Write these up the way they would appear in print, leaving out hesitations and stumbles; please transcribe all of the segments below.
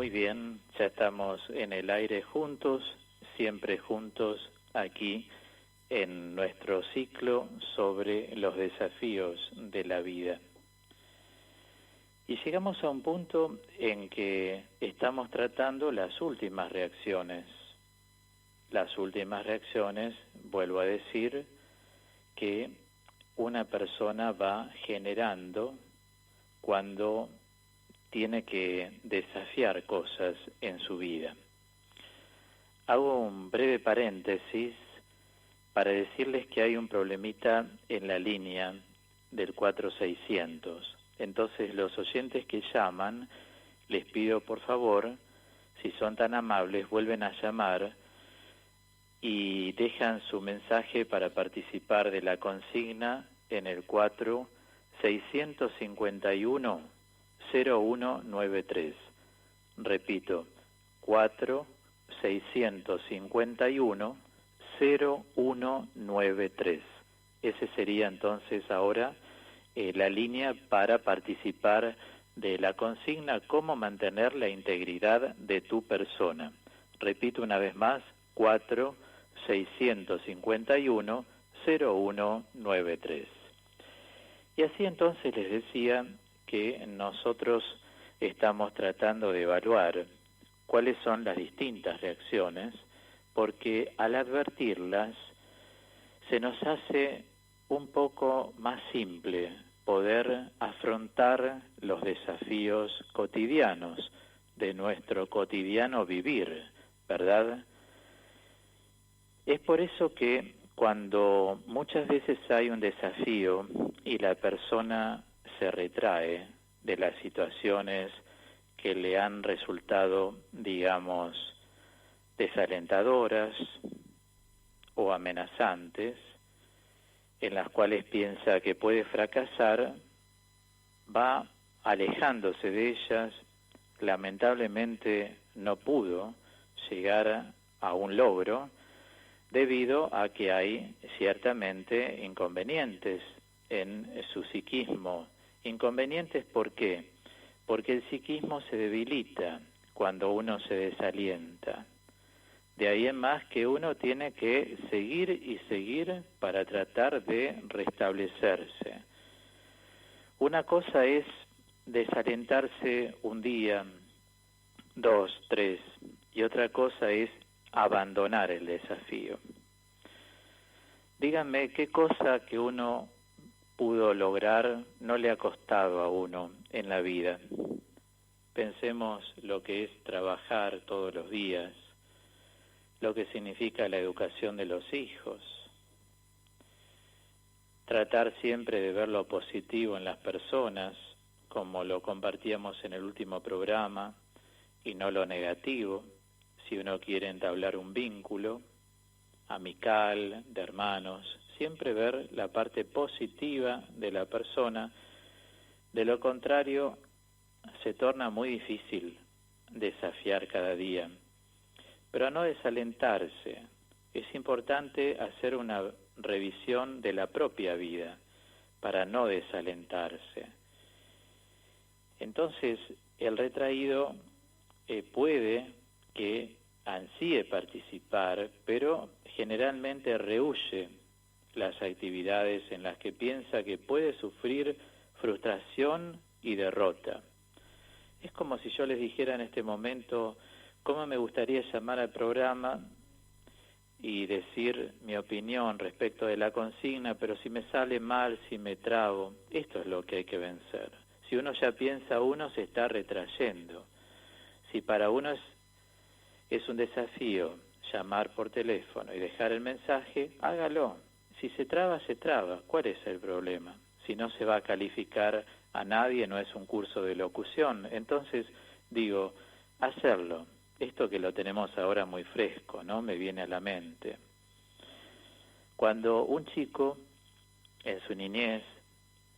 Muy bien, ya estamos en el aire juntos, siempre juntos, aquí en nuestro ciclo sobre los desafíos de la vida. Y llegamos a un punto en que estamos tratando las últimas reacciones. Las últimas reacciones, vuelvo a decir, que una persona va generando cuando tiene que desafiar cosas en su vida. Hago un breve paréntesis para decirles que hay un problemita en la línea del 4600. Entonces, los oyentes que llaman, les pido por favor, si son tan amables, vuelven a llamar y dejan su mensaje para participar de la consigna en el 4651-0193. Repito, 4651-0193. Ese sería entonces ahora la línea para participar de la consigna cómo mantener la integridad de tu persona. Repito una vez más, 4651-0193. Y así entonces les decía que nosotros estamos tratando de evaluar cuáles son las distintas reacciones, porque al advertirlas se nos hace un poco más simple poder afrontar los desafíos cotidianos de nuestro cotidiano vivir, ¿verdad? Es por eso que cuando muchas veces hay un desafío y la persona se retrae de las situaciones que le han resultado, digamos, desalentadoras o amenazantes, en las cuales piensa que puede fracasar, va alejándose de ellas, lamentablemente no pudo llegar a un logro, debido a que hay ciertamente inconvenientes en su psiquismo. ¿Inconvenientes por qué? Porque el psiquismo se debilita cuando uno se desalienta. De ahí en más que uno tiene que seguir y seguir para tratar de restablecerse. Una cosa es desalentarse un día, 2, 3, y otra cosa es abandonar el desafío. Díganme qué cosa que uno pudo lograr no le ha costado a uno en la vida. Pensemos lo que es trabajar todos los días, lo que significa la educación de los hijos, tratar siempre de ver lo positivo en las personas, como lo compartíamos en el último programa, y no lo negativo, si uno quiere entablar un vínculo amical, de hermanos, siempre ver la parte positiva de la persona. De lo contrario, se torna muy difícil desafiar cada día. Pero no desalentarse. Es importante hacer una revisión de la propia vida para no desalentarse. Entonces, el retraído puede que ansíe participar, pero generalmente rehúye las actividades en las que piensa que puede sufrir frustración y derrota. Es como si yo les dijera en este momento cómo me gustaría llamar al programa y decir mi opinión respecto de la consigna, pero si me sale mal, si me trabo, esto es lo que hay que vencer. Si uno ya piensa, uno se está retrayendo. Si para uno es un desafío llamar por teléfono y dejar el mensaje, hágalo. Si se traba, se traba. ¿Cuál es el problema? Si no se va a calificar a nadie, no es un curso de locución. Entonces, digo, hacerlo. Esto que lo tenemos ahora muy fresco, ¿no? Me viene a la mente. Cuando un chico en su niñez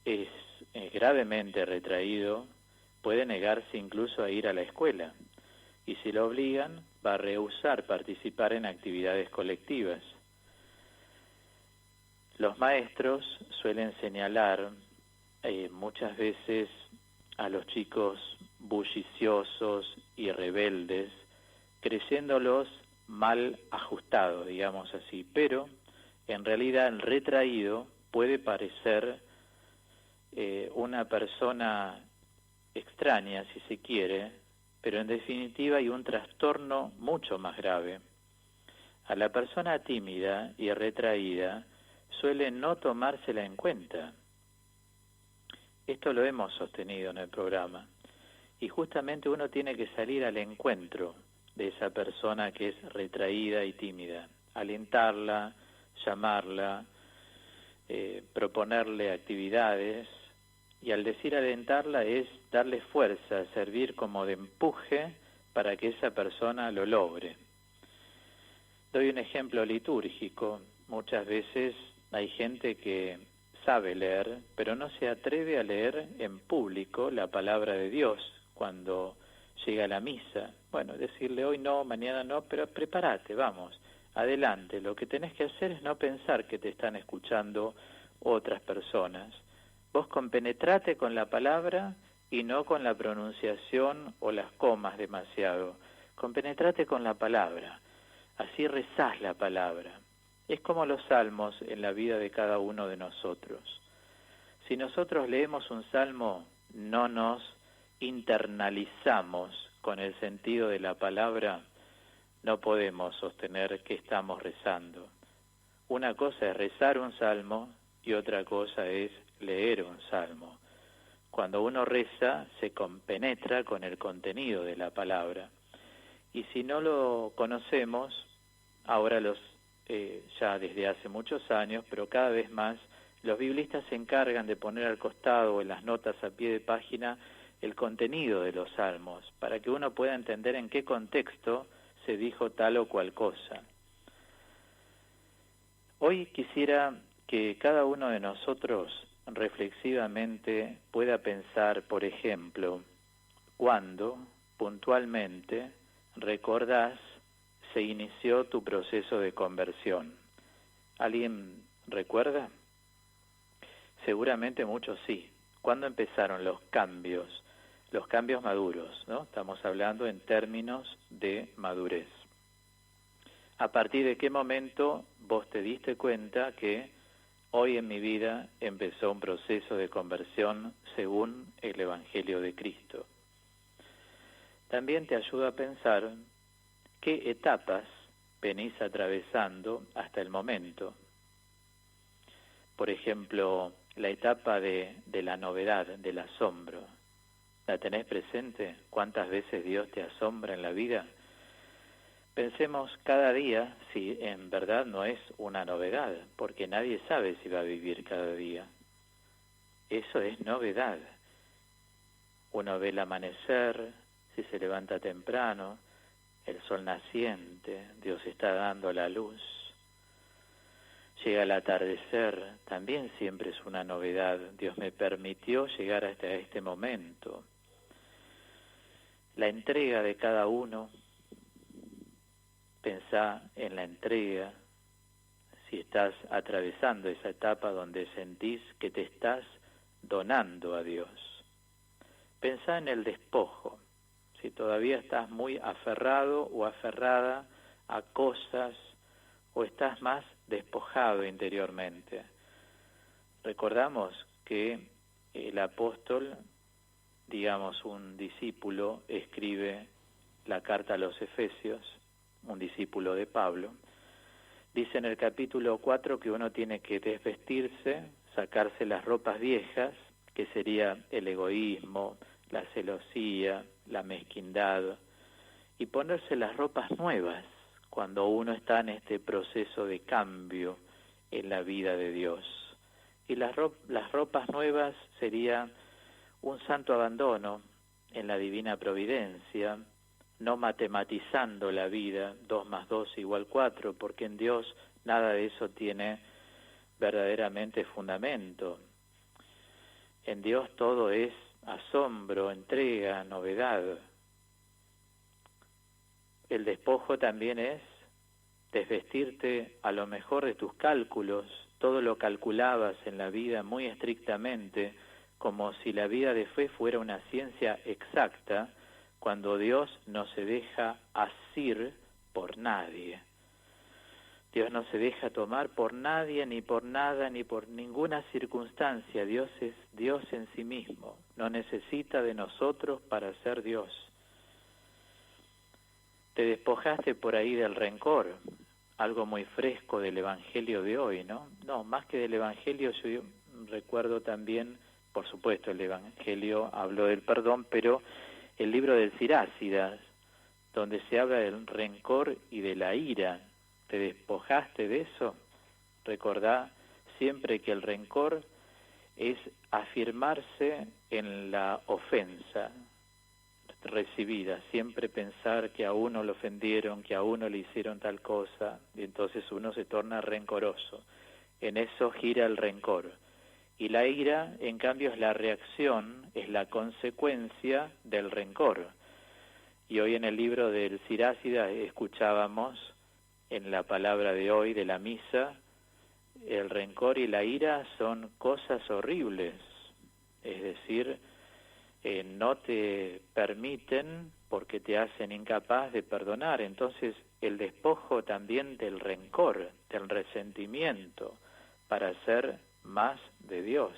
es gravemente retraído, puede negarse incluso a ir a la escuela. Y si lo obligan, va a rehusar participar en actividades colectivas. Los maestros suelen señalar muchas veces a los chicos bulliciosos y rebeldes rebeldes, creyéndolos mal ajustados, digamos así, pero en realidad el retraído puede parecer una persona extraña, si se quiere, pero en definitiva hay un trastorno mucho más grave. A la persona tímida y retraída suele no tomársela en cuenta. Esto lo hemos sostenido en el programa. Y justamente uno tiene que salir al encuentro de esa persona que es retraída y tímida, alentarla, llamarla, proponerle actividades, y al decir alentarla es darle fuerza, servir como de empuje para que esa persona lo logre. Doy un ejemplo litúrgico. Muchas veces hay gente que sabe leer, pero no se atreve a leer en público la palabra de Dios cuando llega a la misa. Bueno, decirle hoy no, mañana no, pero prepárate, vamos, adelante. Lo que tenés que hacer es no pensar que te están escuchando otras personas. Vos compenetrate con la palabra y no con la pronunciación o las comas demasiado. Compenetrate con la palabra, así rezás la palabra. Es como los salmos en la vida de cada uno de nosotros. Si nosotros leemos un salmo, no nos internalizamos con el sentido de la palabra, no podemos sostener que estamos rezando. Una cosa es rezar un salmo y otra cosa es leer un salmo. Cuando uno reza, se compenetra con el contenido de la palabra. Y si no lo conocemos, ahora ya desde hace muchos años, pero cada vez más, los biblistas se encargan de poner al costado o en las notas a pie de página el contenido de los salmos, para que uno pueda entender en qué contexto se dijo tal o cual cosa. Hoy quisiera que cada uno de nosotros reflexivamente pueda pensar, por ejemplo, cuándo puntualmente recordás se inició tu proceso de conversión. ¿Alguien recuerda? Seguramente muchos sí. ¿Cuándo empezaron los cambios maduros, ¿no? Estamos hablando en términos de madurez. ¿A partir de qué momento vos te diste cuenta que hoy en mi vida empezó un proceso de conversión según el Evangelio de Cristo? También te ayuda a pensar qué etapas venís atravesando hasta el momento. Por ejemplo, la etapa de la novedad, del asombro. ¿La tenés presente? ¿Cuántas veces Dios te asombra en la vida? Pensemos cada día si en verdad no es una novedad, porque nadie sabe si va a vivir cada día. Eso es novedad. Uno ve el amanecer, si se levanta temprano, el sol naciente, Dios está dando la luz. Llega el atardecer, también siempre es una novedad. Dios me permitió llegar hasta este momento. La entrega de cada uno, pensá en la entrega, si estás atravesando esa etapa donde sentís que te estás donando a Dios. Pensá en el despojo, si todavía estás muy aferrado o aferrada a cosas o estás más despojado interiormente. Recordamos que el apóstol, digamos un discípulo, escribe la carta a los Efesios, un discípulo de Pablo, dice en el capítulo 4 que uno tiene que desvestirse, sacarse las ropas viejas, que sería el egoísmo, la celosía, la mezquindad, y ponerse las ropas nuevas cuando uno está en este proceso de cambio en la vida de Dios. Y las ropas nuevas sería un santo abandono en la divina providencia, no matematizando la vida, 2 más 2 igual 4, porque en Dios nada de eso tiene verdaderamente fundamento. En Dios todo es asombro, entrega, novedad. El despojo también es desvestirte a lo mejor de tus cálculos, todo lo calculabas en la vida muy estrictamente, como si la vida de fe fuera una ciencia exacta, cuando Dios no se deja asir por nadie. Dios no se deja tomar por nadie, ni por nada, ni por ninguna circunstancia. Dios es Dios en sí mismo, no necesita de nosotros para ser Dios. Te despojaste por ahí del rencor, algo muy fresco del Evangelio de hoy, ¿no? No, más que del Evangelio, yo recuerdo también, por supuesto, el Evangelio habló del perdón, pero el libro del Sirácidas, donde se habla del rencor y de la ira. ¿Te despojaste de eso? Recordá siempre que el rencor es afirmarse en la ofensa recibida, siempre pensar que a uno lo ofendieron, que a uno le hicieron tal cosa, y entonces uno se torna rencoroso. En eso gira el rencor. Y la ira, en cambio, es la reacción, es la consecuencia del rencor. Y hoy en el libro del Sirácida escuchábamos, en la palabra de hoy de la misa, el rencor y la ira son cosas horribles, es decir, no te permiten porque te hacen incapaz de perdonar. Entonces el despojo también del rencor, del resentimiento, para ser más de Dios.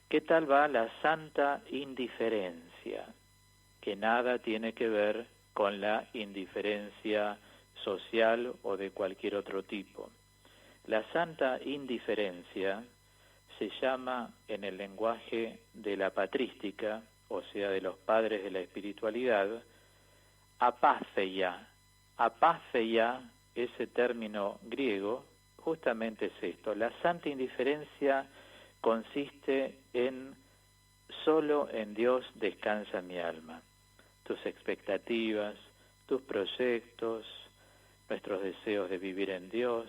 ¿Qué tal va la santa indiferencia? Que nada tiene que ver con la indiferencia social o de cualquier otro tipo. La santa indiferencia se llama en el lenguaje de la patrística, o sea, de los padres de la espiritualidad, apátheia. Apátheia, ese término griego, justamente es esto. La santa indiferencia consiste en solo en Dios descansa mi alma. Tus expectativas, tus proyectos, nuestros deseos de vivir en Dios,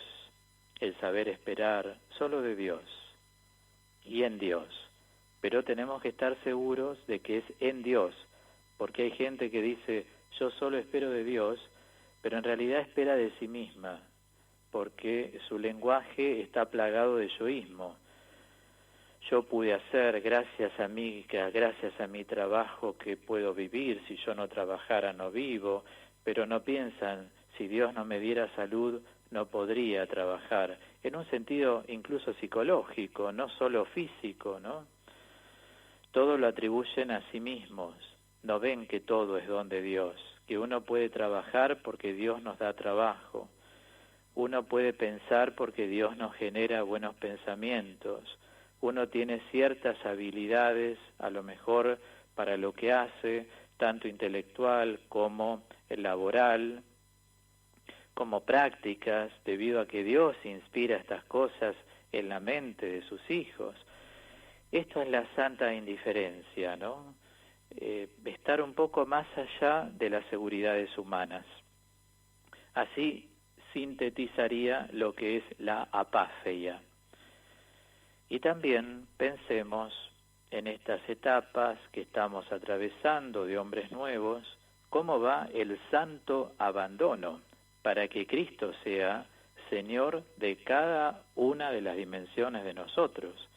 el saber esperar solo de Dios y en Dios. Pero tenemos que estar seguros de que es en Dios, porque hay gente que dice, yo solo espero de Dios, pero en realidad espera de sí misma, porque su lenguaje está plagado de yoísmo. Yo pude hacer, gracias a mí, gracias a mi trabajo que puedo vivir, si yo no trabajara no vivo, pero no piensan, si Dios no me diera salud, no podría trabajar, en un sentido incluso psicológico, no solo físico, ¿no? Todo lo atribuyen a sí mismos, no ven que todo es don de Dios, que uno puede trabajar porque Dios nos da trabajo, uno puede pensar porque Dios nos genera buenos pensamientos, uno tiene ciertas habilidades, a lo mejor para lo que hace, tanto intelectual como laboral, como prácticas, debido a que Dios inspira estas cosas en la mente de sus hijos. Esto es la santa indiferencia, ¿no? Estar un poco más allá de las seguridades humanas. Así sintetizaría lo que es la apátheia. Y también pensemos en estas etapas que estamos atravesando de hombres nuevos, cómo va el santo abandono para que Cristo sea Señor de cada una de las dimensiones de nosotros.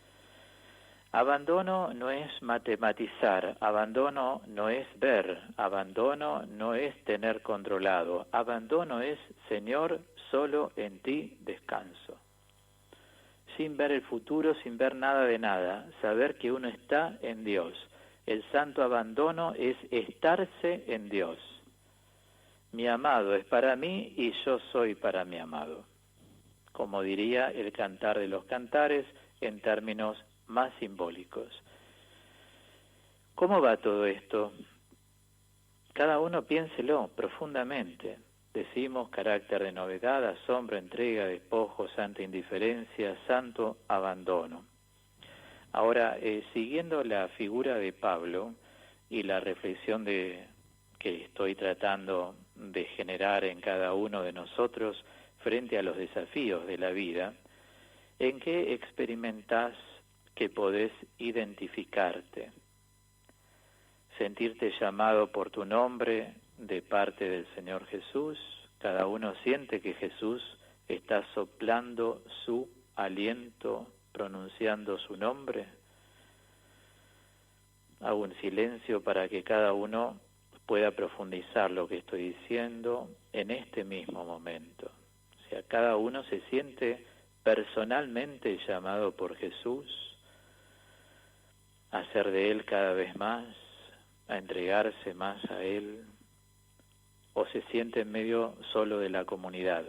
Abandono no es matematizar, abandono no es ver, abandono no es tener controlado, abandono es, Señor, solo en ti descanso. Sin ver el futuro, sin ver nada de nada, saber que uno está en Dios. El santo abandono es estarse en Dios. Mi amado es para mí y yo soy para mi amado. Como diría el Cantar de los Cantares en términos más simbólicos. ¿Cómo va todo esto? Cada uno piénselo profundamente. Decimos carácter de novedad, asombro, entrega, despojo, santa indiferencia, santo abandono. Ahora, siguiendo la figura de Pablo y la reflexión que estoy tratando de generar en cada uno de nosotros frente a los desafíos de la vida, ¿en qué experimentás que podés identificarte? Sentirte llamado por tu nombre de parte del Señor Jesús. Cada uno siente que Jesús está soplando su aliento, pronunciando su nombre. hago un silencio para que cada uno pueda profundizar lo que estoy diciendo en este mismo momento. O sea, cada uno se siente personalmente llamado por Jesús a ser de Él cada vez más, a entregarse más a Él, o se siente en medio solo de la comunidad.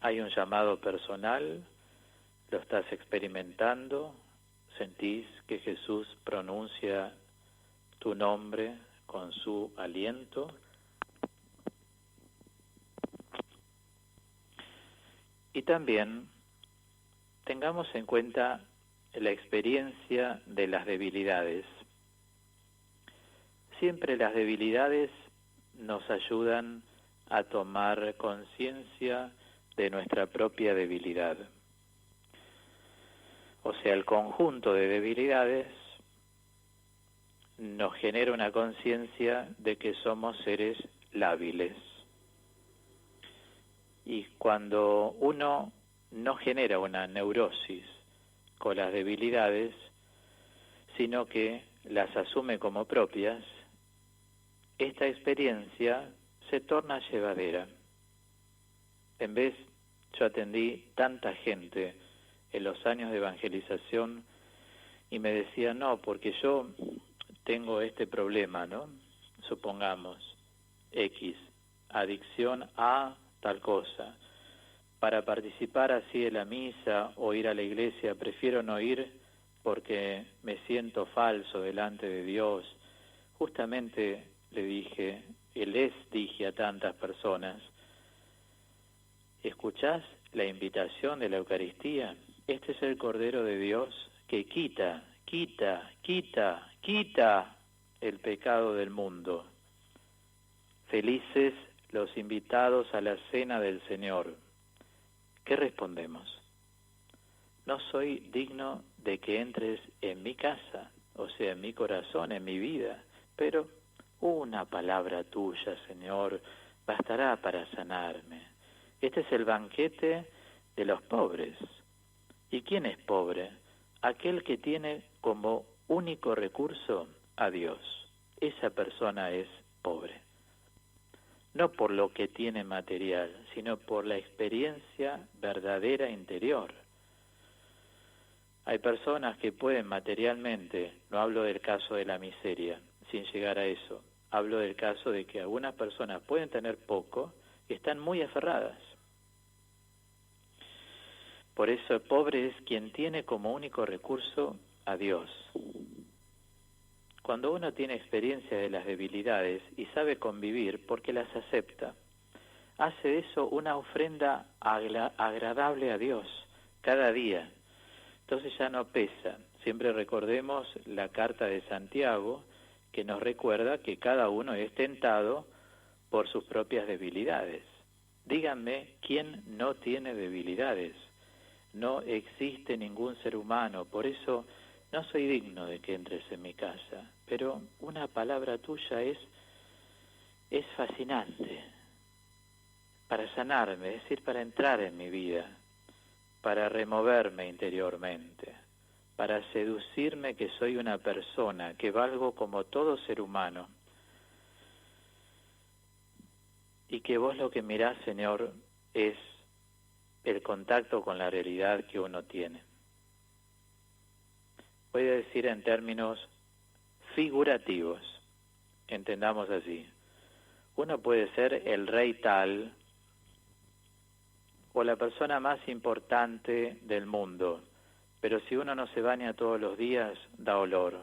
Hay un llamado personal, lo estás experimentando, sentís que Jesús pronuncia tu nombre con su aliento. Y también tengamos en cuenta la experiencia de las debilidades. Siempre las debilidades nos ayudan a tomar conciencia de nuestra propia debilidad. O sea, el conjunto de debilidades nos genera una conciencia de que somos seres lábiles. Y cuando uno no genera una neurosis con las debilidades, sino que las asume como propias, esta experiencia se torna llevadera. En vez, yo atendí tanta gente en los años de evangelización y me decía, no, porque yo tengo este problema, ¿no? Supongamos, X, adicción a tal cosa. Para participar así de la misa o ir a la iglesia, prefiero no ir porque me siento falso delante de Dios. Justamente le dije, y les dije a tantas personas, ¿escuchás la invitación de la Eucaristía? Este es el Cordero de Dios que quita el pecado del mundo. Felices los invitados a la cena del Señor. ¿Qué respondemos? No soy digno de que entres en mi casa, o sea, en mi corazón, en mi vida, pero una palabra tuya, Señor, bastará para sanarme. Este es el banquete de los pobres. ¿Y quién es pobre? Aquel que tiene como único recurso a Dios. Esa persona es pobre. No por lo que tiene material, sino por la experiencia verdadera interior. Hay personas que pueden materialmente, no hablo del caso de la miseria, sin llegar a eso, hablo del caso de que algunas personas pueden tener poco y están muy aferradas. Por eso el pobre es quien tiene como único recurso a Dios. Cuando uno tiene experiencia de las debilidades y sabe convivir porque las acepta, hace de eso una ofrenda agradable a Dios cada día. Entonces ya no pesa. Siempre recordemos la carta de Santiago que nos recuerda que cada uno es tentado por sus propias debilidades. Díganme, ¿quién no tiene debilidades? No existe ningún ser humano, por eso no soy digno de que entres en mi casa, pero una palabra tuya es fascinante para sanarme, es decir, para entrar en mi vida, para removerme interiormente, para seducirme que soy una persona, que valgo como todo ser humano, y que vos lo que mirás, Señor, es el contacto con la realidad que uno tiene. Voy a decir en términos figurativos, entendamos así. Uno puede ser el rey tal o la persona más importante del mundo, pero si uno no se baña todos los días, da olor.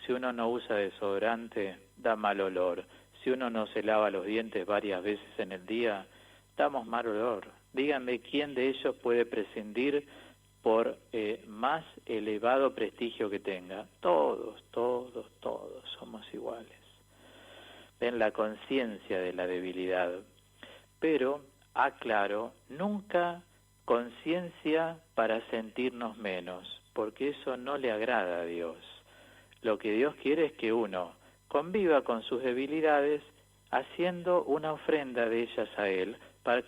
Si uno no usa desodorante, da mal olor. Si uno no se lava los dientes varias veces en el día, damos mal olor. Díganme quién de ellos puede prescindir por más elevado prestigio que tenga. Todos somos iguales. Ven la conciencia de la debilidad. Pero, aclaro, nunca conciencia para sentirnos menos, porque eso no le agrada a Dios. Lo que Dios quiere es que uno conviva con sus debilidades haciendo una ofrenda de ellas a Él, para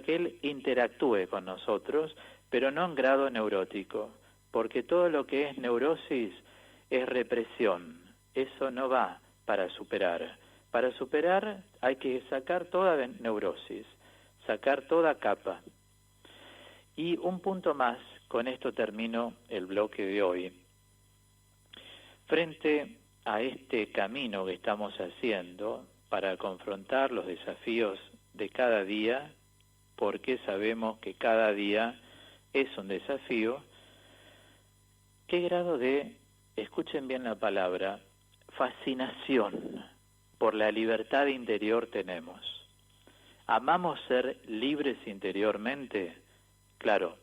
que Él interactúe con nosotros, pero no en grado neurótico, porque todo lo que es neurosis es represión. Eso no va para superar. Para superar hay que sacar toda neurosis, sacar toda capa. Y un punto más, con esto termino el bloque de hoy. Frente a este camino que estamos haciendo para confrontar los desafíos de cada día, porque sabemos que cada día es un desafío, ¿qué grado de, escuchen bien la palabra, fascinación por la libertad interior tenemos? ¿Amamos ser libres interiormente? Claro,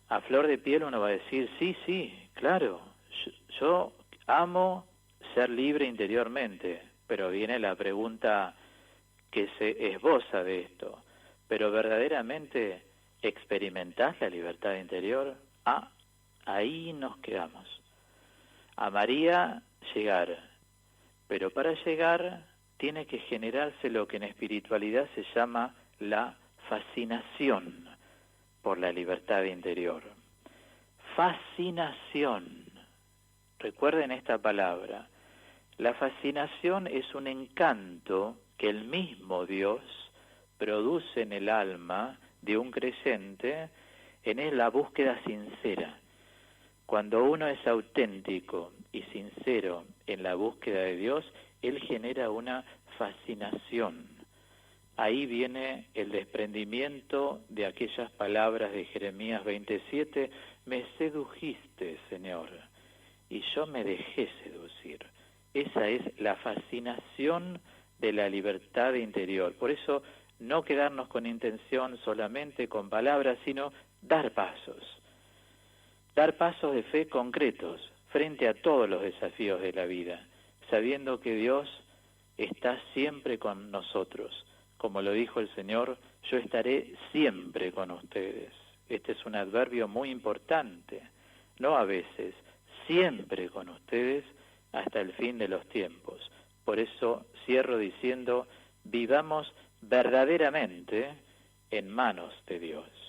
a flor de piel uno va a decir, sí, claro, yo amo ser libre interiormente, pero viene la pregunta que se esboza de esto, ¿pero verdaderamente experimentás la libertad interior? Ahí nos quedamos. Amaría llegar, pero para llegar tiene que generarse lo que en espiritualidad se llama la fascinación por la libertad interior. Fascinación. Recuerden esta palabra. La fascinación es un encanto que el mismo Dios produce en el alma de un creyente en la búsqueda sincera. Cuando uno es auténtico y sincero en la búsqueda de Dios, Él genera una fascinación. Ahí viene el desprendimiento de aquellas palabras de Jeremías 27, me sedujiste, Señor, y yo me dejé seducir. Esa es la fascinación de la libertad interior. Por eso, no quedarnos con intención solamente con palabras, sino dar pasos de fe concretos frente a todos los desafíos de la vida, sabiendo que Dios está siempre con nosotros. Como lo dijo el Señor, yo estaré siempre con ustedes. Este es un adverbio muy importante, no a veces, siempre con ustedes hasta el fin de los tiempos. Por eso cierro diciendo, vivamos verdaderamente en manos de Dios.